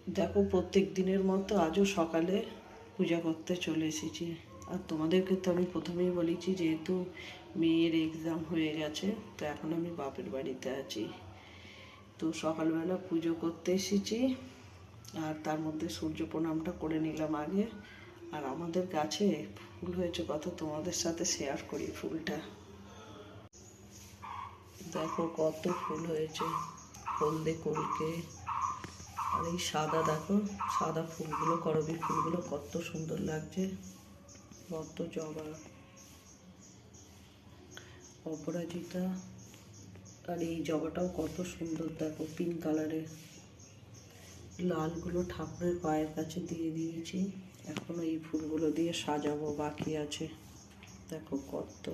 দেখো প্রত্যেক দিনের মতো আজও সকালে পূজা করতে চলে এসেছি। আর তোমাদেরকে তো আমি প্রথমেই বলেছি, যেহেতু মেয়ের এক্সাম হয়ে গেছে তো এখন আমি বাপের বাড়িতে আছি। তো সকালবেলা পুজো করতে এসেছি, আর তার মধ্যে সূর্য প্রণামটা করে নিলাম আগে। আর আমাদের গাছে ফুল হয়েছে কত, তোমাদের সাথে শেয়ার করি ফুলটা। দেখো কত ফুল হয়েছে, হলদে কলকে। আর এই সাদা, দেখো সাদা ফুলগুলো, করবী ফুলগুলো কত সুন্দর লাগছে। কত জবা, অপরাজিতা। আর এই জবাটাও কত সুন্দর, দেখো পিঙ্ক কালারের। লালগুলো ঠাকুরের পায়ের কাছে দিয়ে দিয়েছি, এখনো এই ফুলগুলো দিয়ে সাজাবো বাকি আছে। দেখো কত